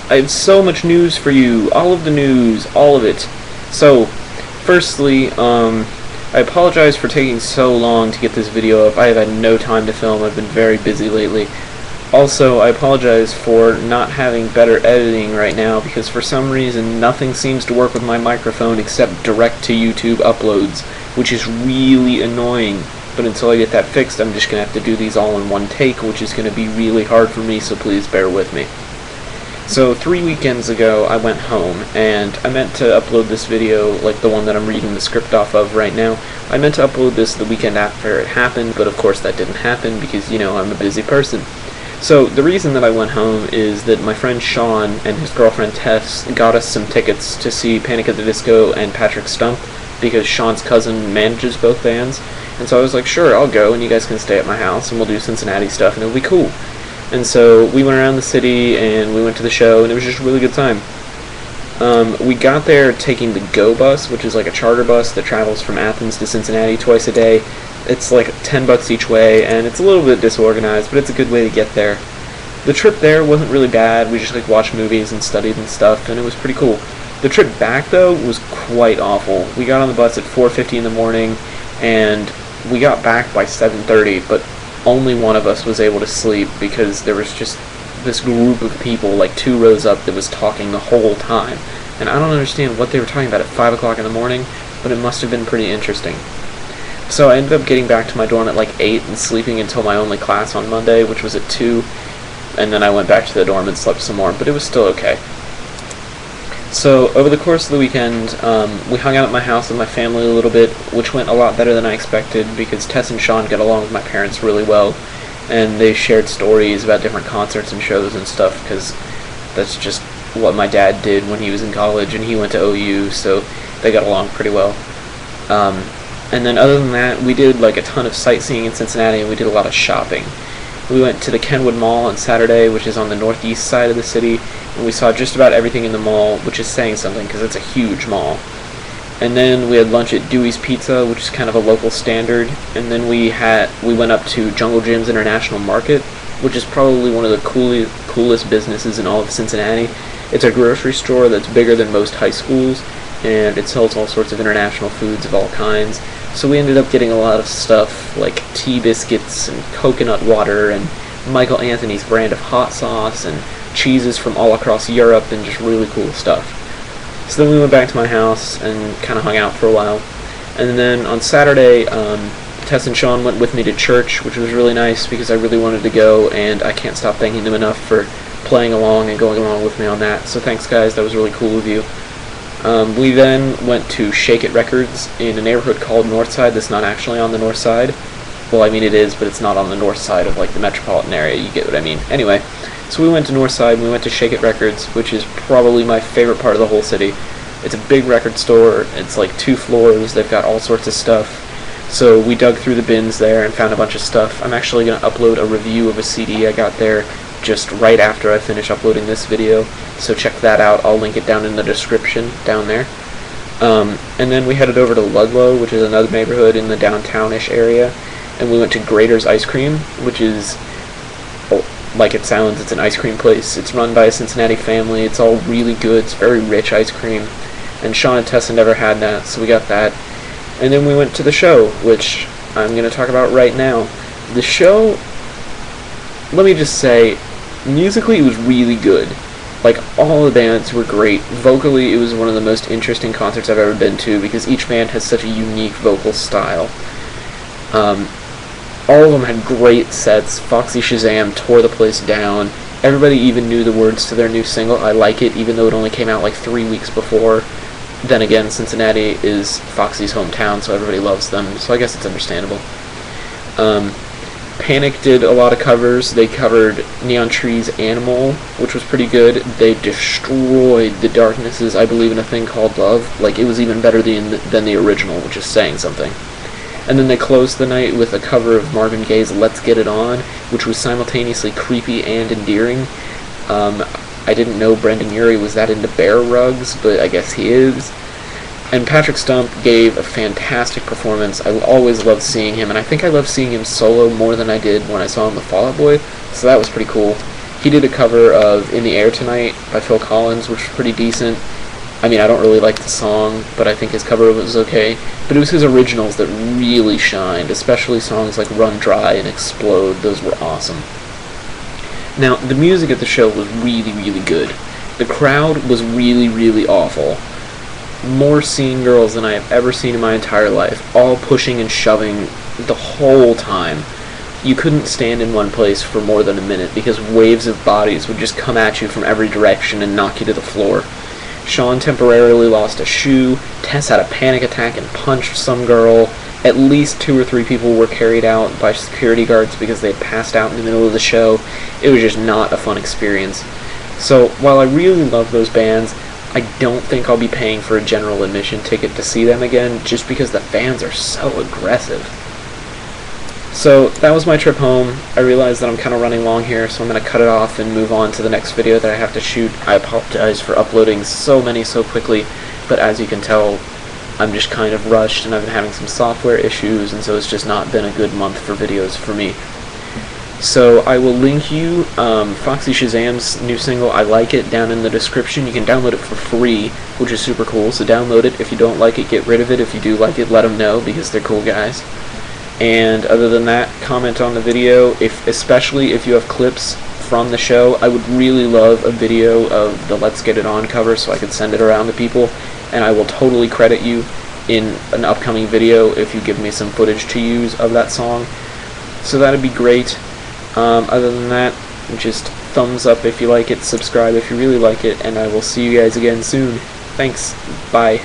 I have so much news for you. All of the news. All of it. So, firstly, I apologize for taking so long to get this video up. I have had no time to film. I've been very busy lately. Also, I apologize for not having better editing right now because for some reason nothing seems to work with my microphone except direct to YouTube uploads, which is really annoying. But until I get that fixed, I'm just going to have to do these all in one take, which is going to be really hard for me, so please bear with me. So 3 weekends ago, I went home, and I meant to upload this video, like the one that I'm reading the script off of right now. I meant to upload this the weekend after it happened, but of course that didn't happen because, you know, I'm a busy person. So the reason that I went home is that my friend Shaun and his girlfriend Tess got us some tickets to see Panic at the Disco and Patrick Stump, because Shaun's cousin manages both bands. And so I was like, sure, I'll go, and you guys can stay at my house, and we'll do Cincinnati stuff, and it'll be cool. And so we went around the city, and we went to the show, and it was just a really good time. We got there taking the Go bus, which is like a charter bus that travels from Athens to Cincinnati twice a day. It's like $10 each way, and it's a little bit disorganized, but it's a good way to get there. The trip there wasn't really bad. We just like watched movies and studied and stuff, and it was pretty cool. The trip back, though, was quite awful. We got on the bus at 4:50 in the morning, and we got back by 7:30, but only one of us was able to sleep because there was just this group of people, like 2 rows up, that was talking the whole time. And I don't understand what they were talking about at 5 o'clock in the morning, but it must have been pretty interesting. So I ended up getting back to my dorm at like 8 and sleeping until my only class on Monday, which was at 2, and then I went back to the dorm and slept some more, but it was still okay. So over the course of the weekend, we hung out at my house with my family a little bit, which went a lot better than I expected because Tess and Shaun get along with my parents really well, and they shared stories about different concerts and shows and stuff because that's just what my dad did when he was in college, and he went to OU, so they got along pretty well. And then other than that, we did like a ton of sightseeing in Cincinnati, and we did a lot of shopping. We went to the Kenwood Mall on Saturday, which is on the northeast side of the city, and we saw just about everything in the mall, which is saying something because it's a huge mall. And then we had lunch at Dewey's Pizza, which is kind of a local standard, and then we went up to Jungle Jim's International Market, which is probably one of the coolest businesses in all of Cincinnati. It's a grocery store that's bigger than most high schools, and it sells all sorts of international foods of all kinds. So we ended up getting a lot of stuff like tea biscuits and coconut water and Michael Anthony's brand of hot sauce and cheeses from all across Europe and just really cool stuff. So then we went back to my house and kind of hung out for a while. And then on Saturday, Tess and Shaun went with me to church, which was really nice because I really wanted to go, and I can't stop thanking them enough for playing along and going along with me on that. So thanks, guys. That was really cool of you. We then went to Shake It Records in a neighborhood called Northside that's not actually on the north side. Well, I mean it is, but it's not on the north side of like the metropolitan area, you get what I mean. Anyway, so we went to Northside, and we went to Shake It Records, which is probably my favorite part of the whole city. It's a big record store, it's like 2 floors, they've got all sorts of stuff. So we dug through the bins there and found a bunch of stuff. I'm actually going to upload a review of a CD I got there just right after I finish uploading this video, so check that out. I'll link it down in the description down there. And then we headed over to Ludlow, which is another neighborhood in the downtownish area, and we went to Grater's Ice Cream, which is, like it sounds, it's an ice cream place. It's run by a Cincinnati family. It's all really good. It's very rich ice cream, and Shaun and Tess had never had that, so we got that. And then we went to the show, which I'm going to talk about right now. The show, let me just say, musically it was really good. Like, all the bands were great. Vocally, it was one of the most interesting concerts I've ever been to because each band has such a unique vocal style. All of them had great sets. Foxy Shazam tore the place down. Everybody even knew the words to their new single, I Like It, even though it only came out like 3 weeks before. Then again, Cincinnati is Foxy's hometown, so everybody loves them, so I guess it's understandable. Panic did a lot of covers. They covered Neon Tree's Animal, which was pretty good. They destroyed the Darkness's I Believe in a Thing Called Love. Like, it was even better than the original, which is saying something. And then they closed the night with a cover of Marvin Gaye's Let's Get It On, which was simultaneously creepy and endearing. I didn't know Brendan Urie was that into bear rugs, but I guess he is. And Patrick Stump gave a fantastic performance. I always loved seeing him, and I think I loved seeing him solo more than I did when I saw him with Fall Out Boy, so that was pretty cool. He did a cover of In the Air Tonight by Phil Collins, which was pretty decent. I mean, I don't really like the song, but I think his cover was okay. But it was his originals that really shined, especially songs like Run Dry and Explode. Those were awesome. Now, the music at the show was really, really good. The crowd was really, really awful. More scene girls than I have ever seen in my entire life, all pushing and shoving the whole time. You couldn't stand in one place for more than a minute because waves of bodies would just come at you from every direction and knock you to the floor. Shaun temporarily lost a shoe, Tess had a panic attack and punched some girl, at least 2 or 3 people were carried out by security guards because they had passed out in the middle of the show. It was just not a fun experience. So, while I really love those bands, I don't think I'll be paying for a general admission ticket to see them again, just because the fans are so aggressive. So, that was my trip home. I realized that I'm kind of running long here, so I'm going to cut it off and move on to the next video that I have to shoot. I apologize for uploading so many so quickly, but as you can tell, I'm just kind of rushed, and I've been having some software issues, and so it's just not been a good month for videos for me. So I will link you Foxy Shazam's new single, I Like It, down in the description. You can download it for free, which is super cool, so download it. If you don't like it, get rid of it. If you do like it, let them know, because they're cool guys. And other than that, comment on the video, especially if you have clips from the show. I would really love a video of the Let's Get It On cover so I could send it around to people, and I will totally credit you in an upcoming video if you give me some footage to use of that song. So that'd be great. Other than that, just thumbs up if you like it, subscribe if you really like it, and I will see you guys again soon. Thanks. Bye.